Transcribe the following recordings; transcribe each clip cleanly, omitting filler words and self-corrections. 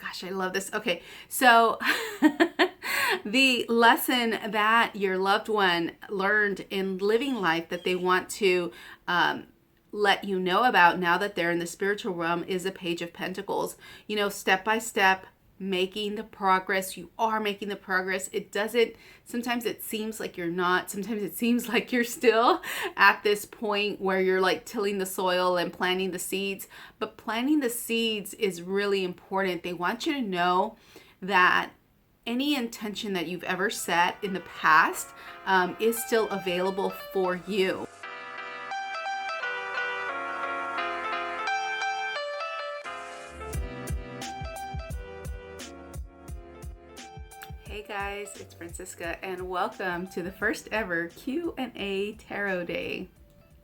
gosh, I love this. Okay, so the lesson that your loved one learned in living life that they want to let you know about now that they're in the spiritual realm is a Page of Pentacles. You know, step by step, making the progress. You are making the progress. It doesn't, sometimes it seems like you're not. Sometimes it seems like you're still at this point where you're like tilling the soil and planting the seeds. But planting the seeds is really important. They want you to know that any intention that you've ever set in the past is still available for you. Hey guys, it's Francisca and welcome to the first ever Q&A Tarot Day.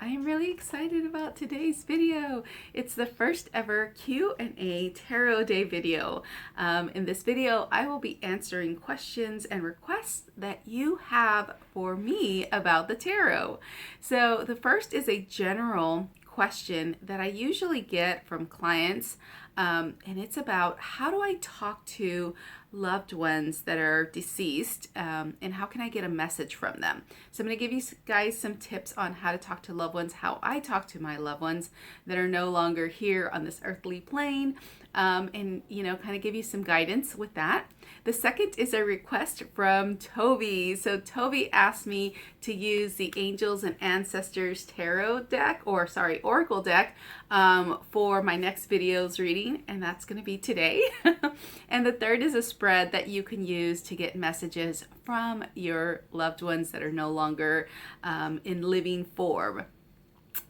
I am really excited about today's video. It's the first ever Q&A Tarot Day video. In this video, I will be answering questions and requests that you have for me about the tarot. So the first is a general question that I usually get from clients, and it's about how do I talk to loved ones that are deceased, and how can I get a message from them? So I'm going to give you guys some tips on how to talk to loved ones, how I talk to my loved ones that are no longer here on this earthly plane, and kind of give you some guidance with that. The second is a request from Toby. So Toby asked me to use the Angels and Ancestors Tarot deck, Oracle deck, for my next video's reading, and that's going to be today. And the third is a spread that you can use to get messages from your loved ones that are no longer in living form.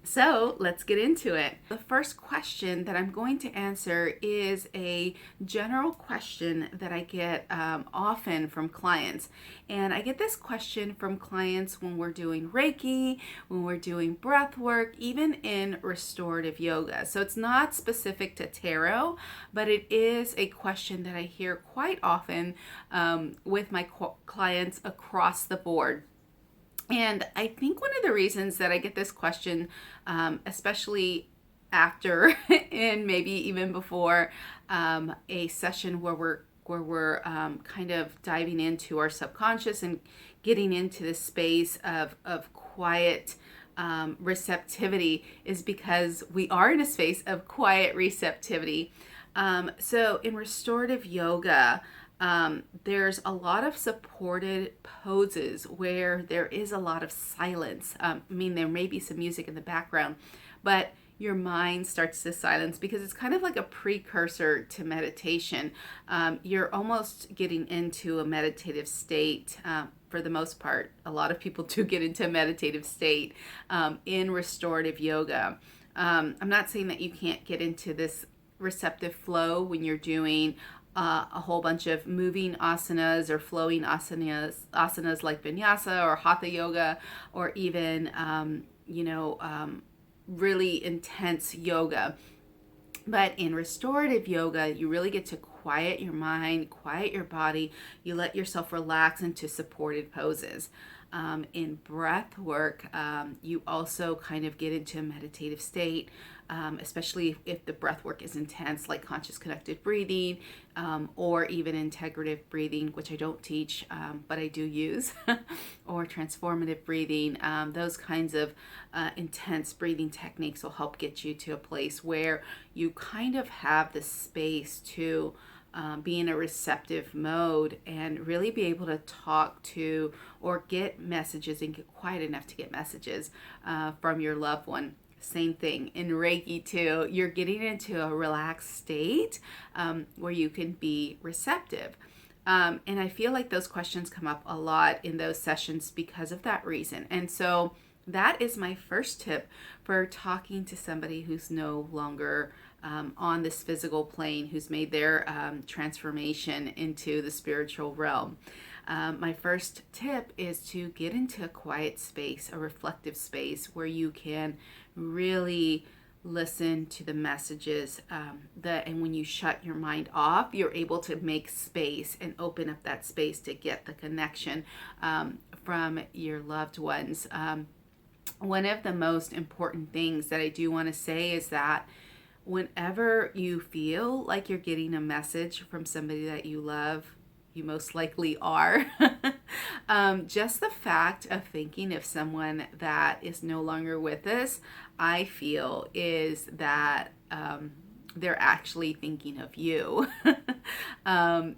So let's get into it. The first question that I'm going to answer is a general question that I get often from clients. And I get this question from clients when we're doing Reiki, when we're doing breath work, even in restorative yoga. So it's not specific to tarot, but it is a question that I hear quite often with my clients across the board. And I think one of the reasons that I get this question, especially after and maybe even before a session where we're kind of diving into our subconscious and getting into the space of quiet receptivity, is because we are in a space of quiet receptivity. So in restorative yoga, there's a lot of supported poses where there is a lot of silence. There may be some music in the background, but your mind starts to silence because it's kind of like a precursor to meditation. You're almost getting into a meditative state. For the most part, a lot of people do get into a meditative state in restorative yoga. I'm not saying that you can't get into this receptive flow when you're doing a whole bunch of moving asanas or flowing asanas like vinyasa or hatha yoga, or even really intense yoga. But in restorative yoga, you really get to quiet your mind, quiet your body. You let yourself relax into supported poses. In breath work, you also kind of get into a meditative state, especially if the breath work is intense, like conscious connected breathing, or even integrative breathing, which I don't teach, but I do use, or transformative breathing. Those kinds of intense breathing techniques will help get you to a place where you kind of have the space to be in a receptive mode and really be able to talk to or get messages and get quiet enough to get messages from your loved one. Same thing in Reiki too. You're getting into a relaxed state where you can be receptive. And I feel like those questions come up a lot in those sessions because of that reason. And so that is my first tip for talking to somebody who's no longer on this physical plane, who's made their transformation into the spiritual realm. My first tip is to get into a quiet space, a reflective space where you can really listen to the messages and when you shut your mind off, you're able to make space and open up that space to get the connection from your loved ones. One of the most important things that I do want to say is that whenever you feel like you're getting a message from somebody that you love, you most likely are. Just the fact of thinking of someone that is no longer with us, I feel is that they're actually thinking of you.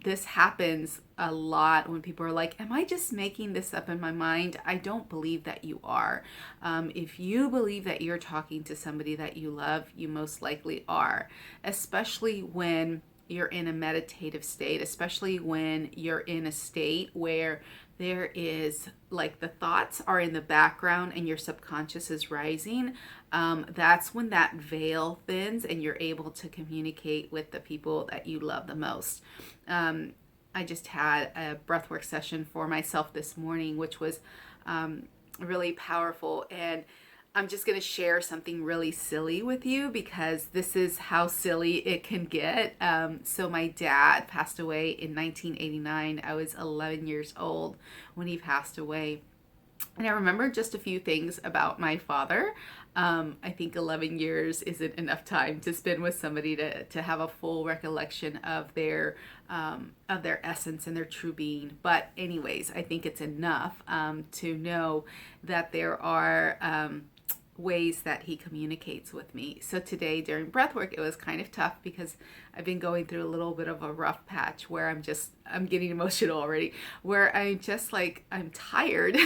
This happens a lot when people are like, am I just making this up in my mind? I don't believe that you are. If you believe that you're talking to somebody that you love, you most likely are, especially when you're in a meditative state, especially when you're in a state where there is like the thoughts are in the background and your subconscious is rising. That's when that veil thins and you're able to communicate with the people that you love the most. I just had a breathwork session for myself this morning, which was really powerful. And I'm just going to share something really silly with you because this is how silly it can get. So my dad passed away in 1989. I was 11 years old when he passed away. And I remember just a few things about my father. I think 11 years isn't enough time to spend with somebody to have a full recollection of their essence and their true being. But anyways, I think it's enough to know that there are ways that he communicates with me. So today during breathwork, it was kind of tough because I've been going through a little bit of a rough patch where I'm getting emotional already, where I'm just like, I'm tired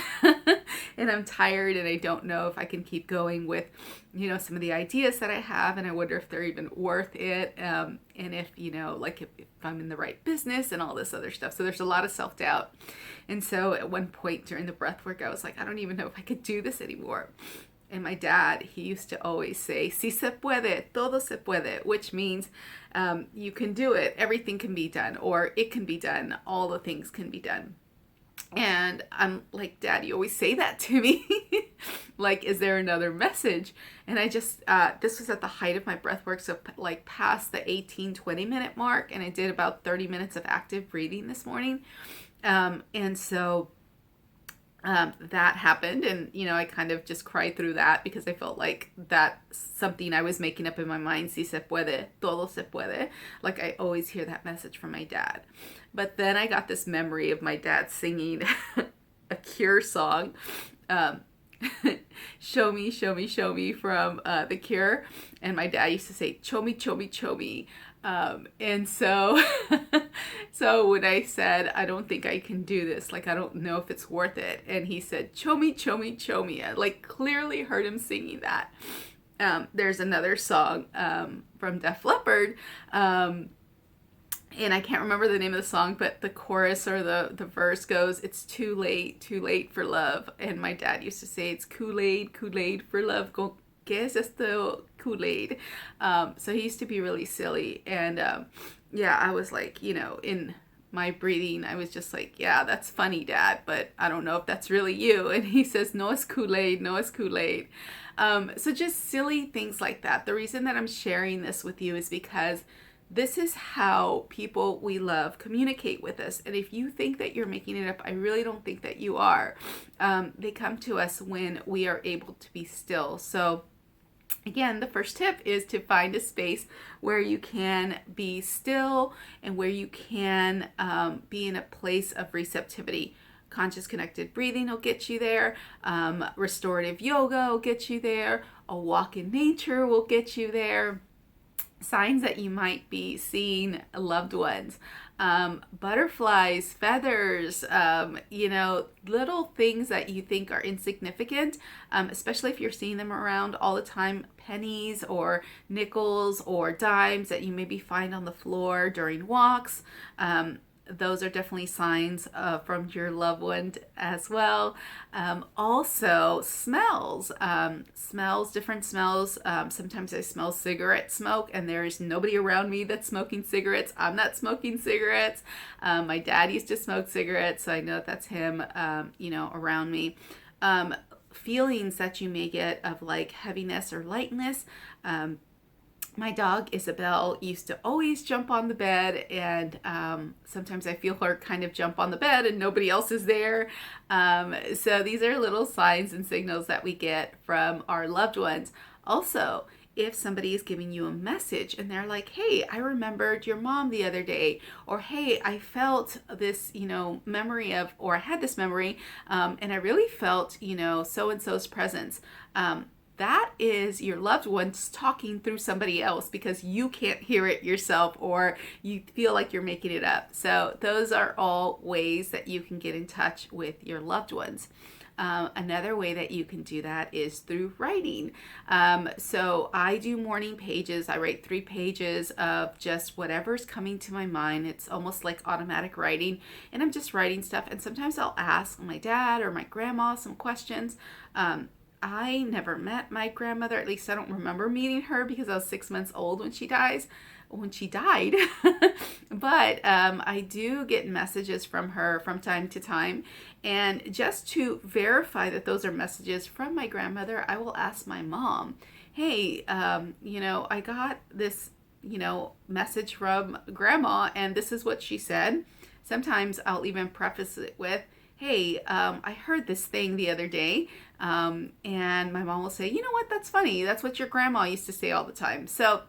and I'm tired and I don't know if I can keep going with, some of the ideas that I have, and I wonder if they're even worth it. And if, like if I'm in the right business and all this other stuff. So there's a lot of self-doubt. And so at one point during the breathwork, I was like, I don't even know if I could do this anymore. And my dad, he used to always say, si se puede, todo se puede, which means you can do it, everything can be done, or it can be done, all the things can be done. And I'm like, Dad, you always say that to me. Like, is there another message? And I just, this was at the height of my breath work, so like past the 18-20 minute mark, and I did about 30 minutes of active breathing this morning. And so that happened, and I kind of just cried through that because I felt like that's something I was making up in my mind. Si se puede, todo se puede. Like I always hear that message from my dad. But then I got this memory of my dad singing a Cure song, show me, show me, show me, from The Cure. And my dad used to say, show me, show me, show me. And so, so when I said, I don't think I can do this, like, I don't know if it's worth it. And he said, show me, show me, show me. I like clearly heard him singing that. There's another song, from Def Leppard, and I can't remember the name of the song, but the chorus or the verse goes, it's too late for love. And my dad used to say, it's Kool-Aid for love. ¿Qué es esto Kool-Aid? So he used to be really silly. And yeah, I was like, in my breathing, I was just like, yeah, that's funny, Dad, but I don't know if that's really you. And he says, no, it's Kool-Aid, no, it's Kool-Aid. So just silly things like that. The reason that I'm sharing this with you is because this is how people we love communicate with us. And if you think that you're making it up, I really don't think that you are. They come to us when we are able to be still. So again, the first tip is to find a space where you can be still and where you can be in a place of receptivity. Conscious connected breathing will get you there. Restorative yoga will get you there. A walk in nature will get you there. Signs that you might be seeing loved ones, butterflies, feathers, little things that you think are insignificant, especially if you're seeing them around all the time, pennies or nickels or dimes that you maybe find on the floor during walks. Those are definitely signs from your loved one as well. Also, smells, different smells. Sometimes I smell cigarette smoke and there is nobody around me that's smoking cigarettes. I'm not smoking cigarettes. My dad used to smoke cigarettes, so I know that's him, around me. Feelings that you may get of like heaviness or lightness. My dog, Isabel, used to always jump on the bed, and sometimes I feel her kind of jump on the bed and nobody else is there. So these are little signs and signals that we get from our loved ones. Also, if somebody is giving you a message and they're like, hey, I remembered your mom the other day, or hey, I felt this, memory of, or I had this memory, and I really felt, so and so's presence. That is your loved ones talking through somebody else because you can't hear it yourself, or you feel like you're making it up. So those are all ways that you can get in touch with your loved ones. Another way that you can do that is through writing. So I do morning pages. I write 3 pages of just whatever's coming to my mind. It's almost like automatic writing, and I'm just writing stuff. And sometimes I'll ask my dad or my grandma some questions. I never met my grandmother. At least I don't remember meeting her because I was 6 months old when she died. But I do get messages from her from time to time. And just to verify that those are messages from my grandmother, I will ask my mom, hey, I got this, message from grandma, and this is what she said. Sometimes I'll even preface it with, hey, I heard this thing the other day. And my mom will say, you know what, that's funny. That's what your grandma used to say all the time. So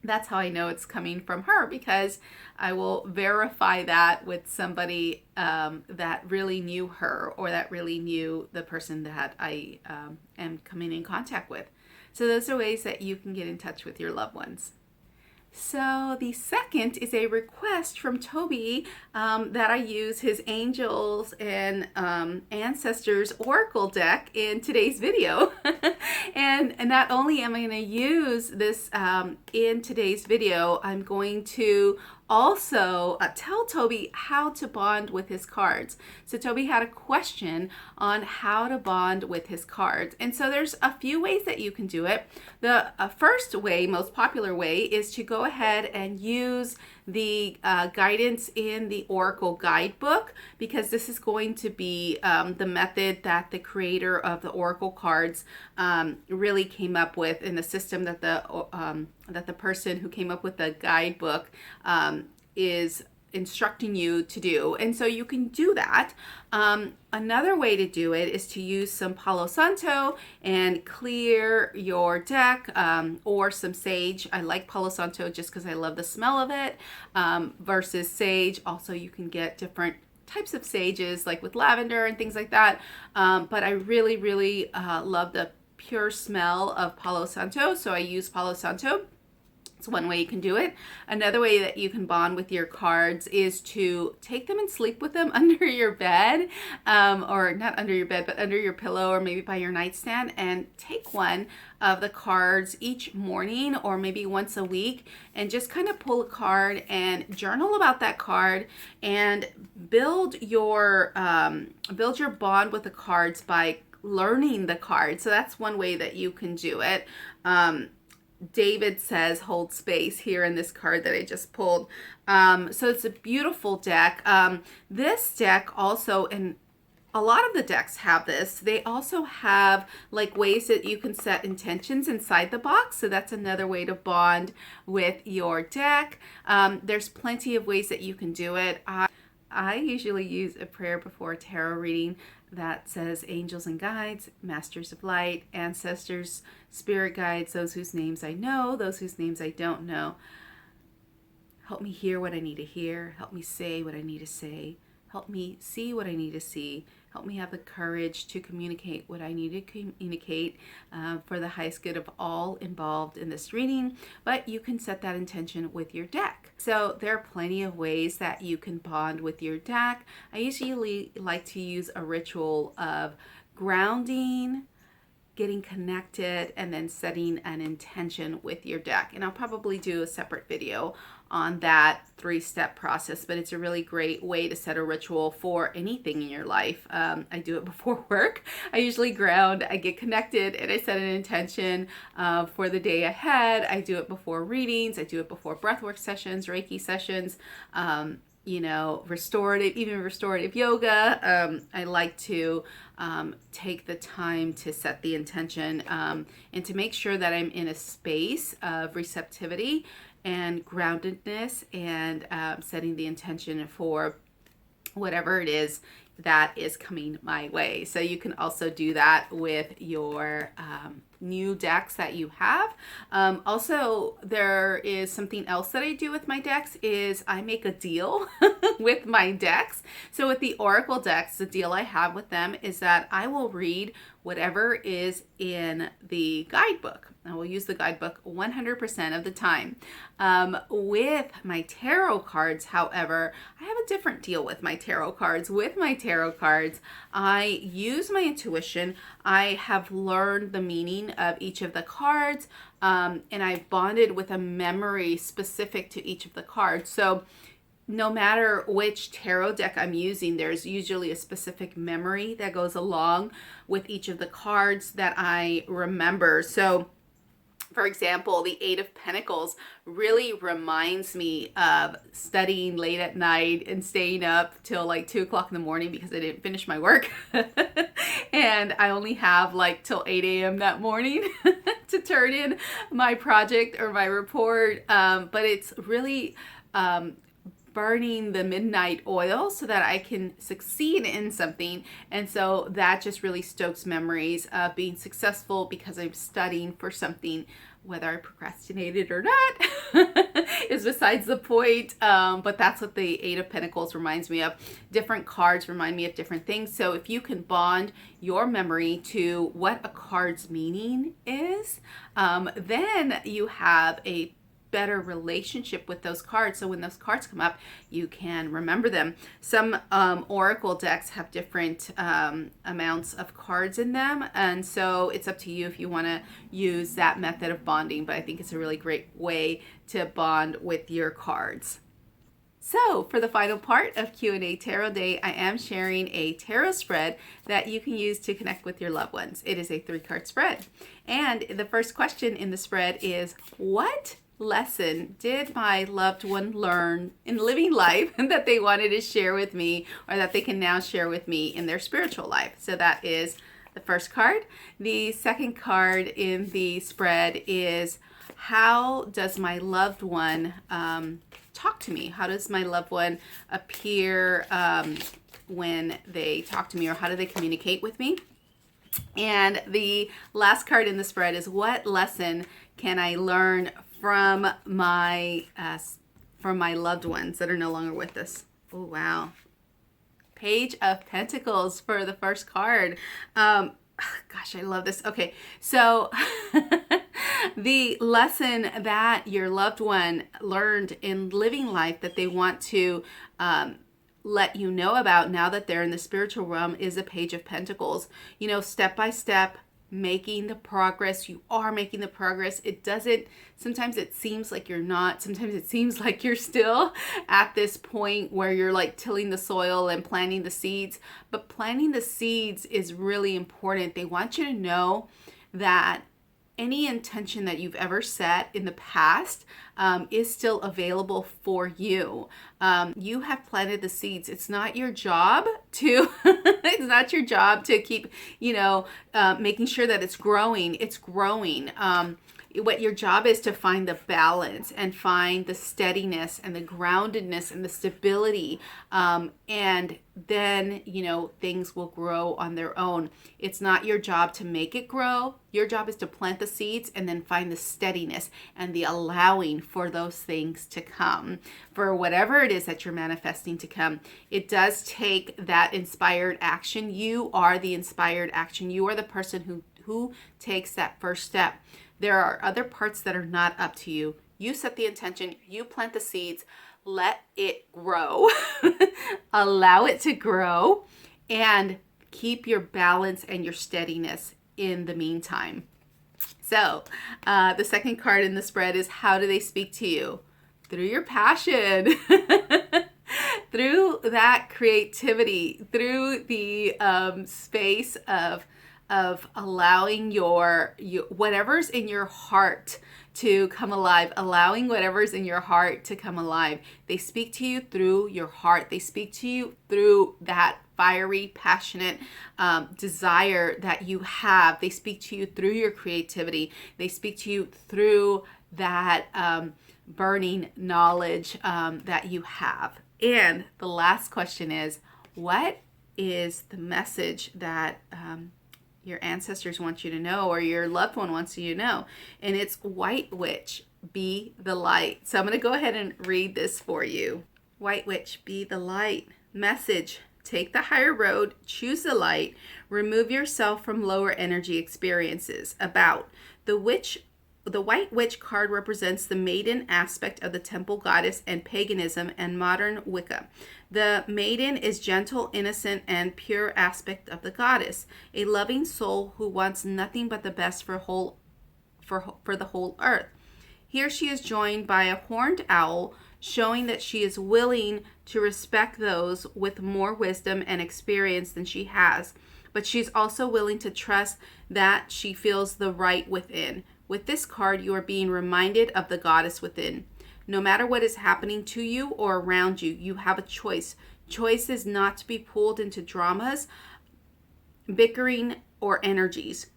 that's how I know it's coming from her, because I will verify that with somebody that really knew her, or that really knew the person that I am coming in contact with. So those are ways that you can get in touch with your loved ones. So the second is a request from Toby that I use his angels and ancestors oracle deck in today's video. and not only am I going to use this in today's video, I'm going to also tell Toby how to bond with his cards. So Toby had a question on how to bond with his cards. And so there's a few ways that you can do it. The first way, most popular way, is to go ahead and use the guidance in the Oracle guidebook, because this is going to be the method that the creator of the Oracle cards really came up with, in the system that the person who came up with the guidebook is instructing you to do. And so you can do that. Another way to do it is to use some Palo Santo and clear your deck, or some sage. I like Palo Santo just because I love the smell of it, versus sage. Also, you can get different types of sages, like with lavender and things like that. But I really, really love the pure smell of Palo Santo, so I use Palo Santo. It's one way you can do it. Another way that you can bond with your cards is to take them and sleep with them under your bed, or not under your bed, but under your pillow, or maybe by your nightstand, and take one of the cards each morning, or maybe once a week, and just kind of pull a card and journal about that card, and build your bond with the cards by learning the card. So that's one way that you can do it. David says hold space here in this card that I just pulled. So it's a beautiful deck. This deck also, and a lot of the decks have this, they also have like ways that you can set intentions inside the box. So that's another way to bond with your deck. There's plenty of ways that you can do it. I usually use a prayer before a tarot reading that says, angels and guides, masters of light, ancestors, spirit guides, those whose names I know, those whose names I don't know. Help me hear what I need to hear. Help me say what I need to say. Help me see what I need to see. Help me have the courage to communicate what I need to communicate for the highest good of all involved in this reading. But you can set that intention with your deck. So there are plenty of ways that you can bond with your deck. I usually like to use a ritual of grounding, getting connected, and then setting an intention with your deck. And I'll probably do a separate video on that 3-step process, but it's a really great way to set a ritual for anything in your life. I do it before work. I usually ground, I get connected, and I set an intention for the day ahead. I do it before readings. I do it before breathwork sessions, Reiki sessions, restorative yoga. I like to take the time to set the intention and to make sure that I'm in a space of receptivity and groundedness, and setting the intention for whatever it is that is coming my way. So you can also do that with your new decks that you have. Also, there is something else that I do with my decks is I make a deal with my decks. So with the Oracle decks, the deal I have with them is that I will read whatever is in the guidebook. I will use the guidebook 100% of the time. With my tarot cards, however, I have a different deal with my tarot cards. With my tarot cards, I use my intuition. I have learned the meaning of each of the cards, and I've bonded with a memory specific to each of the cards. So no matter which tarot deck I'm using, there's usually a specific memory that goes along with each of the cards that I remember. So for example, the Eight of Pentacles really reminds me of studying late at night and staying up till like 2 o'clock in the morning because I didn't finish my work. And I only have like till 8 a.m. that morning to turn in my project or my report. But it's really burning the midnight oil so that I can succeed in something. And so that just really stokes memories of being successful because I'm studying for something. Whether I procrastinated or not is besides the point. But that's what the Eight of Pentacles reminds me of. Different cards remind me of different things. So if you can bond your memory to what a card's meaning is, then you have a better relationship with those cards. So when those cards come up, you can remember them. Some Oracle decks have different amounts of cards in them. And so it's up to you if you want to use that method of bonding. But I think it's a really great way to bond with your cards. So for the final part of Q&A Tarot Day, I am sharing a tarot spread that you can use to connect with your loved ones. It is a 3-card spread. And the first question in the spread is, what lesson did my loved one learn in living life that they wanted to share with me, or that they can now share with me in their spiritual life? So that is the first card. The second card in the spread is, how does my loved one talk to me? How does my loved one appear when they talk to me, or how do they communicate with me? And the last card in the spread is, what lesson can I learn from my loved ones that are no longer with us? Oh, wow. Page of Pentacles for the first card. Gosh, I love this. Okay, so the lesson that your loved one learned in living life that they want to let you know about now that they're in the spiritual realm is a Page of Pentacles. You know, step by step, making the progress. You are making the progress. It doesn't, sometimes it seems like you're not. Sometimes it seems like you're still at this point where you're like tilling the soil and planting the seeds. But planting the seeds is really important. They want you to know that any intention that you've ever set in the past is still available for you. You have planted the seeds. It's not your job to, it's not your job to keep, making sure that it's growing. It's growing. What your job is to find the balance and find the steadiness and the groundedness and the stability. And then, things will grow on their own. It's not your job to make it grow. Your job is to plant the seeds and then find the steadiness and the allowing for those things to come, for whatever it is that you're manifesting to come. It does take that inspired action. You are the inspired action. You are the person who takes that first step. There are other parts that are not up to you. You set the intention, you plant the seeds, let it grow, allow it to grow, and keep your balance and your steadiness in the meantime. So the second card in the spread is, how do they speak to you? Through your passion, through that creativity, through the space of allowing your whatever's in your heart to come alive, allowing whatever's in your heart to come alive. They speak to you through your heart. They speak to you through that fiery, passionate desire that you have. They speak to you through your creativity. They speak to you through that burning knowledge that you have. And the last question is, what is the message that your ancestors want you to know, or your loved one wants you to know. And it's White Witch, be the light. So I'm going to go ahead and read this for you. White Witch, be the light. Message: take the higher road, choose the light, remove yourself from lower energy experiences. About the White Witch card represents the maiden aspect of the temple goddess and paganism and modern Wicca. The maiden is gentle, innocent, and pure aspect of the goddess, a loving soul who wants nothing but the best for the whole earth. Here she is joined by a horned owl, showing that she is willing to respect those with more wisdom and experience than she has, but she's also willing to trust that she feels the right within. With this card, you are being reminded of the goddess within. No matter what is happening to you or around you, you have a choice. Choice is not to be pulled into dramas, bickering or energies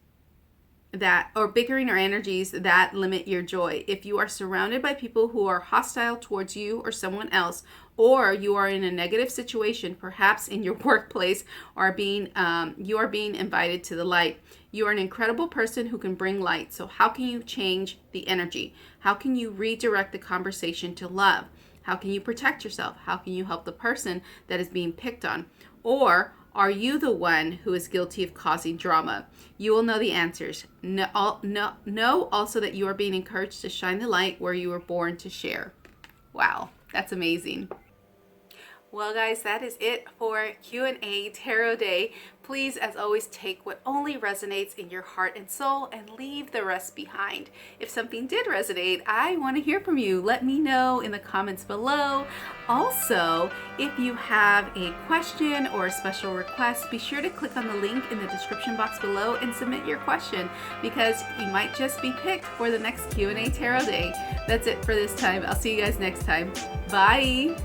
that limit your joy. If you are surrounded by people who are hostile towards you or someone else, or you are in a negative situation, perhaps in your workplace, or you are being invited to the light. You are an incredible person who can bring light. So how can you change the energy? How can you redirect the conversation to love? How can you protect yourself? How can you help the person that is being picked on? Or are you the one who is guilty of causing drama? You will know the answers. Know also that you are being encouraged to shine the light where you were born to share. Wow, that's amazing. Well, guys, that is it for Q&A Tarot Day. Please, as always, take what only resonates in your heart and soul and leave the rest behind. If something did resonate, I want to hear from you. Let me know in the comments below. Also, if you have a question or a special request, be sure to click on the link in the description box below and submit your question, because you might just be picked for the next Q&A Tarot Day. That's it for this time. I'll see you guys next time. Bye!